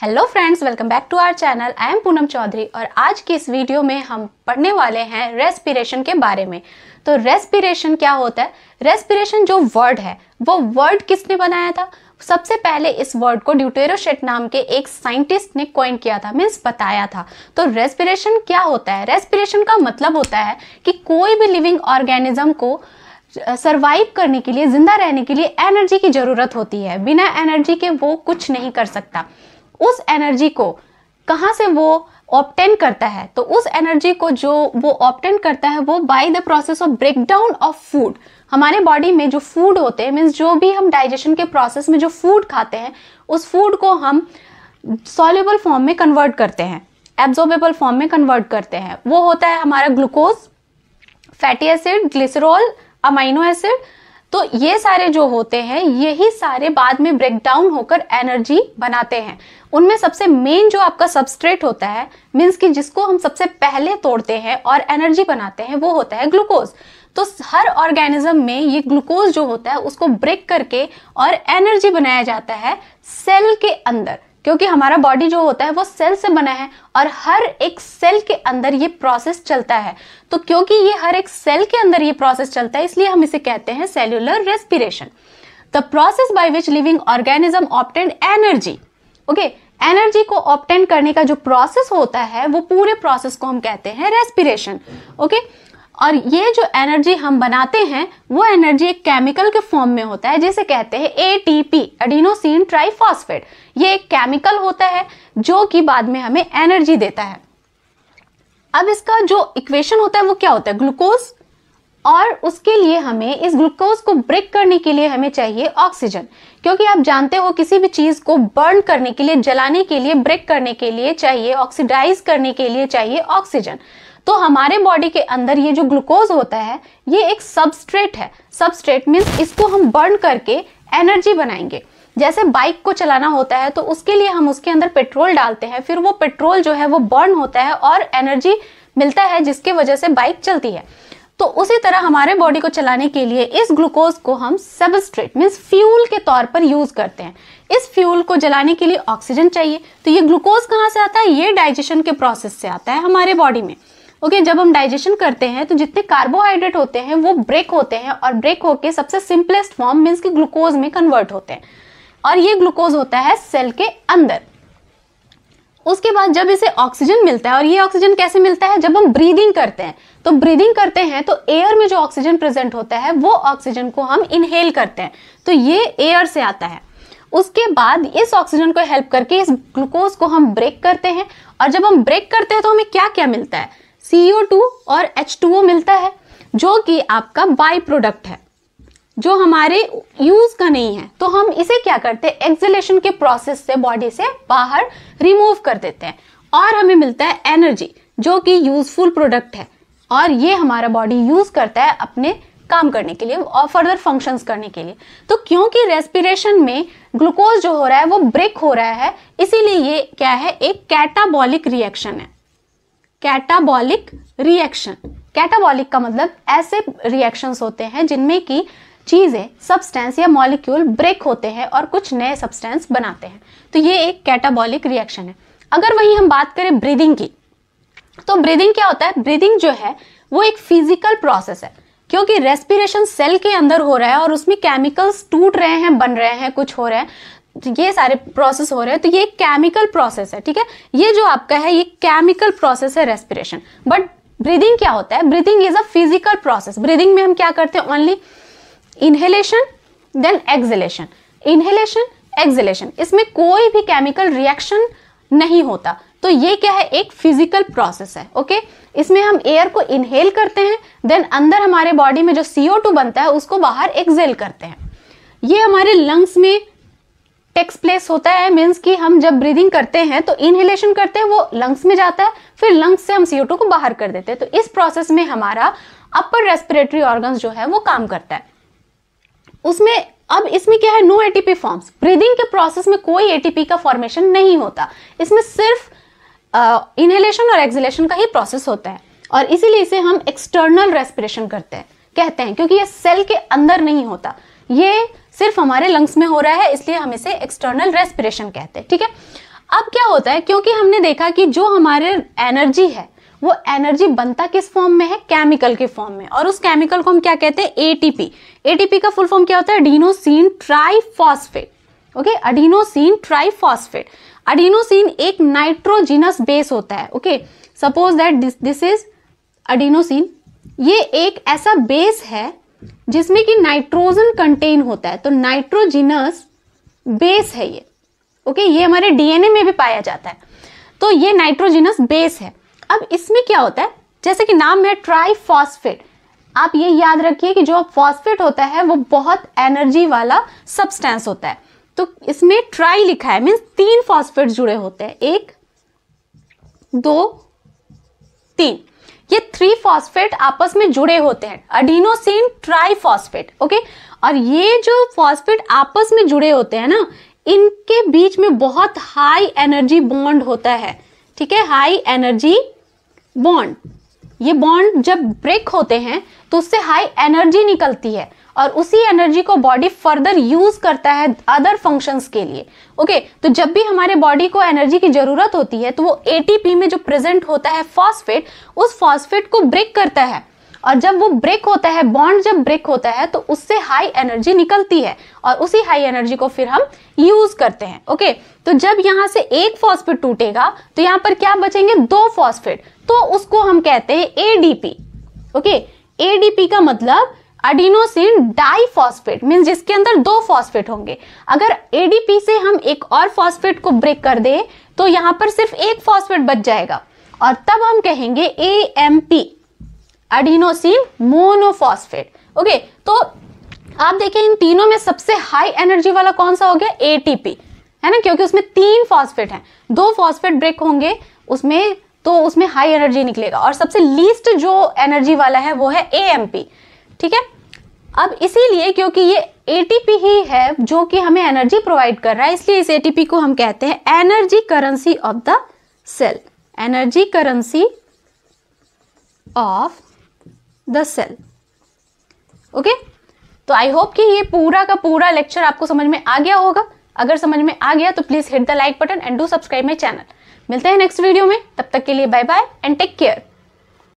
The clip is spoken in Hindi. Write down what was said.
Hello friends, welcome back to our channel. I am Poonam Chaudhary और आज की इस वीडियो में हम पढ़ने वाले हैं रेस्पिरेशन के बारे में। तो रेस्पिरेशन क्या होता है? रेस्पिरेशन जो वर्ड है वो वर्ड किसने बनाया था? सबसे पहले इस वर्ड को ड्यूटेरोशेट नाम के एक साइंटिस्ट ने कॉइन किया था, मीन्स बताया था। तो रेस्पिरेशन क्या होता है? रेस्पिरेशन का मतलब होता है कि कोई भी लिविंग ऑर्गेनिज्म को सरवाइव करने के लिए, जिंदा रहने के लिए एनर्जी की जरूरत होती है। बिना एनर्जी के वो कुछ नहीं कर सकता। उस एनर्जी को कहाँ से वो ऑब्टेन करता है? तो उस एनर्जी को जो वो ऑब्टेन करता है वो by the process of breakdown of food. हमारे बॉडी में जो फूड होते हैं, मीन्स जो भी हम डाइजेशन के प्रोसेस में जो फूड खाते हैं, उस फूड को हम सॉल्युबल फॉर्म में कन्वर्ट करते हैं, एब्जॉर्बेबल फॉर्म में कन्वर्ट करते हैं। वो होता है हमारा glucose, fatty acid, glycerol, amino acid. तो ये सारे जो होते हैं, यही सारे बाद में ब्रेक डाउन होकर एनर्जी बनाते हैं। उनमें सबसे मेन जो आपका सबस्ट्रेट होता है, मीन्स कि जिसको हम सबसे पहले तोड़ते हैं और एनर्जी बनाते हैं, वो होता है ग्लूकोज। तो हर ऑर्गेनिज्म में ये ग्लूकोज जो होता है उसको ब्रेक करके और एनर्जी बनाया जाता है सेल के अंदर, क्योंकि हमारा बॉडी जो होता है वो सेल से बना है और हर एक सेल के अंदर ये प्रोसेस चलता है। तो क्योंकि ये हर एक सेल के अंदर ये प्रोसेस चलता है, इसलिए हम इसे कहते हैं cellular respiration. The process by which living organism obtain energy. Okay, energy को ऑब्टेन करने का जो प्रोसेस होता है वो पूरे प्रोसेस को हम कहते हैं रेस्पिरेशन। ओके, और ये जो एनर्जी हम बनाते हैं वो एनर्जी एक केमिकल के फॉर्म में होता है, जिसे कहते हैं एटीपी, एडिनोसिन ट्राइफॉस्फेट। ये एक केमिकल होता है जो कि बाद में हमें एनर्जी देता है। अब इसका जो इक्वेशन होता है वो क्या होता है? ग्लूकोज। और उसके लिए हमें इस ग्लूकोज को ब्रेक करने के लिए हमें चाहिए ऑक्सीजन, क्योंकि आप जानते हो किसी भी चीज को बर्न करने के लिए, जलाने के लिए, ब्रेक करने के लिए चाहिए, ऑक्सीडाइज करने के लिए चाहिए ऑक्सीजन। तो हमारे बॉडी के अंदर ये जो ग्लूकोज होता है ये एक सबस्ट्रेट है। सबस्ट्रेट मीन्स इसको हम बर्न करके एनर्जी बनाएंगे। जैसे बाइक को चलाना होता है तो उसके लिए हम उसके अंदर पेट्रोल डालते हैं, फिर वो पेट्रोल जो है वो बर्न होता है और एनर्जी मिलता है, जिसकी वजह से बाइक चलती है। तो उसी तरह हमारे बॉडी को चलाने के लिए इस ग्लूकोज को हम सबस्ट्रेट मीन्स फ्यूल के तौर पर यूज करते हैं। इस फ्यूल को जलाने के लिए ऑक्सीजन चाहिए। तो ये ग्लूकोज कहाँ से आता है? ये डाइजेशन के प्रोसेस से आता है हमारे बॉडी में। ओके, जब हम डाइजेशन करते हैं तो जितने कार्बोहाइड्रेट होते हैं वो ब्रेक होते हैं और ब्रेक होके सबसे सिंपलेस्ट फॉर्म मीन्स कि ग्लूकोज में कन्वर्ट होते हैं, और ये ग्लूकोज होता है सेल के अंदर। उसके बाद जब इसे ऑक्सीजन मिलता है, और ये ऑक्सीजन कैसे मिलता है? जब हम ब्रीदिंग करते हैं। तो ब्रीदिंग करते हैं तो एयर में जो ऑक्सीजन प्रेजेंट होता है वो ऑक्सीजन को हम इनहेल करते हैं, तो ये एयर से आता है। उसके बाद इस ऑक्सीजन को हेल्प करके इस ग्लूकोज को हम ब्रेक करते हैं, और जब हम ब्रेक करते हैं तो हमें क्या क्या मिलता है? CO2 और H2O मिलता है, जो कि आपका बाई प्रोडक्ट है, जो हमारे यूज का नहीं है। तो हम इसे क्या करते हैं? एक्सहेलेशन के प्रोसेस से बॉडी से बाहर रिमूव कर देते हैं, और हमें मिलता है एनर्जी, जो कि यूजफुल प्रोडक्ट है, और ये हमारा बॉडी यूज करता है अपने काम करने के लिए और फर्दर फंक्शंस करने के लिए। तो क्योंकि रेस्पिरेशन में ग्लूकोज जो हो रहा है वो ब्रेक हो रहा है, इसीलिए ये क्या है? एक कैटाबॉलिक रिएक्शन है। कैटाबॉलिक रिएक्शन, कैटाबॉलिक का मतलब ऐसे रिएक्शंस होते हैं जिनमें की चीजें, सब्सटेंस या मॉलिक्यूल ब्रेक होते हैं और कुछ नए सब्सटेंस बनाते हैं। तो ये एक कैटाबॉलिक रिएक्शन है। अगर वहीं हम बात करें ब्रीदिंग की, तो ब्रीदिंग क्या होता है? ब्रीदिंग जो है वो एक फिजिकल प्रोसेस है, क्योंकि रेस्पिरेशन सेल के अंदर हो रहा है और उसमें केमिकल्स टूट रहे हैं, बन रहे हैं, कुछ हो रहे हैं, ये सारे प्रोसेस हो रहे हैं। तो ये केमिकल प्रोसेस है, ठीक है? ये जो आपका है ये केमिकल प्रोसेस है रेस्पिरेशन। बट ब्रीदिंग क्या होता है? Breathing is a physical process. Breathing में हम क्या करते हैं? Only inhalation then exhalation, inhalation exhalation. इसमें कोई भी केमिकल रिएक्शन नहीं होता। तो ये क्या है? एक फिजिकल प्रोसेस है। ओके, इसमें हम एयर को इनहेल करते हैं, देन अंदर हमारे बॉडी में जो CO2 बनता है उसको बाहर एक्सहेल करते हैं। ये हमारे लंग्स में टेक्स प्लेस होता है, मीन्स कि हम जब ब्रीदिंग करते हैं तो इनहेलेशन करते हैं, वो लंग्स में जाता है, फिर लंग्स से हम CO2 को बाहर कर देते हैं। तो इस प्रोसेस में हमारा अपर रेस्पिरेटरी ऑर्गन्स जो है वो काम करता है। उसमें अब इसमें क्या है? No ATP forms. ब्रीदिंग के प्रोसेस में कोई ATP का फॉर्मेशन नहीं होता, इसमें सिर्फ इनहेलेशन और एक्सहेलेशन का ही प्रोसेस होता है, और इसीलिए इसे हम एक्सटर्नल रेस्पिरेशन कहते हैं, क्योंकि ये सेल के अंदर नहीं होता, ये सिर्फ हमारे लंग्स में हो रहा है, इसलिए हम इसे एक्सटर्नल रेस्पिरेशन कहते हैं। ठीक है, अब क्या होता है, क्योंकि हमने देखा कि जो हमारे एनर्जी है वो एनर्जी बनता किस फॉर्म में है, केमिकल के फॉर्म में, और उस केमिकल को हम क्या कहते हैं, एटीपी। एटीपी का फुल फॉर्म क्या होता है, adenosine triphosphate. Okay, adenosine triphosphate. Adenosine एक नाइट्रोजिनस बेस होता है। Okay, suppose that this is adenosine. ये एक ऐसा बेस है जिसमें कि नाइट्रोजन कंटेन होता है, तो नाइट्रोजिनस बेस है ये। ओके, ये हमारे डीएनए में भी पाया जाता है, तो ये नाइट्रोजिनस बेस है। अब इसमें क्या होता है, जैसे कि नाम है ट्राइफॉस्फेट, आप ये याद रखिए कि जो फॉस्फेट होता है वो बहुत एनर्जी वाला सब्सटेंस होता है। तो इसमें ट्राई लिखा है, मीन्स 3 फॉस्फेट जुड़े होते हैं, 1 2 3। ये 3 फॉस्फेट आपस में जुड़े होते हैं, एडिनोसिन ट्राइफॉस्फेट। ओके, और ये जो फॉस्फेट आपस में जुड़े होते हैं ना, इनके बीच में बहुत हाई एनर्जी बॉन्ड होता है। ठीक है, हाई एनर्जी बॉन्ड। ये बॉन्ड जब ब्रेक होते हैं तो उससे हाई एनर्जी निकलती है, और उसी एनर्जी को बॉडी फर्दर यूज करता है अदर फंक्शंस के लिए। ओके, तो जब भी हमारे बॉडी को एनर्जी की जरूरत होती है तो वो एटीपी में जो प्रेजेंट होता है फॉस्फेट, उस फॉस्फेट को ब्रेक करता है, और जब वो ब्रेक होता है, बॉन्ड जब ब्रेक होता है तो उससे हाई एनर्जी निकलती है, और उसी हाई एनर्जी को फिर हम यूज करते हैं। ओके, तो जब यहां से एक फॉस्फेट टूटेगा तो यहां पर क्या बचेंगे, 2 फॉस्फेट, तो उसको हम कहते हैं एडीपी। ओके, एडीपी का मतलब एडिनोसिन डाइफॉस्फेट, मींस जिसके अंदर 2 फॉस्फेट होंगे। अगर एडीपी से हम एक और फॉस्फेट को ब्रेक कर दे तो यहां पर सिर्फ एक फॉस्फेट बच जाएगा, और तब हम कहेंगे एएमपी, एडिनोसिन मोनोफॉस्फेट। ओके, तो आप देखें इन तीनों में सबसे हाई एनर्जी वाला कौन सा हो गया, एटीपी, है ना, क्योंकि उसमें 3 फॉस्फेट हैं, 2 फॉस्फेट ब्रेक होंगे उसमें, तो उसमें हाई एनर्जी निकलेगा, और सबसे लीस्ट जो एनर्जी वाला है वो है एएमपी। ठीक है, अब इसीलिए क्योंकि ये एटीपी ही है जो कि हमें एनर्जी प्रोवाइड कर रहा है, इसलिए इस एटीपी को हम कहते हैं energy currency of the cell, energy currency of the cell. Okay, तो आई होप कि ये पूरा का पूरा लेक्चर आपको समझ में आ गया होगा। अगर समझ में आ गया तो please hit the like button and do subscribe my channel. मिलते हैं नेक्स्ट वीडियो में, तब तक के लिए bye bye and take care.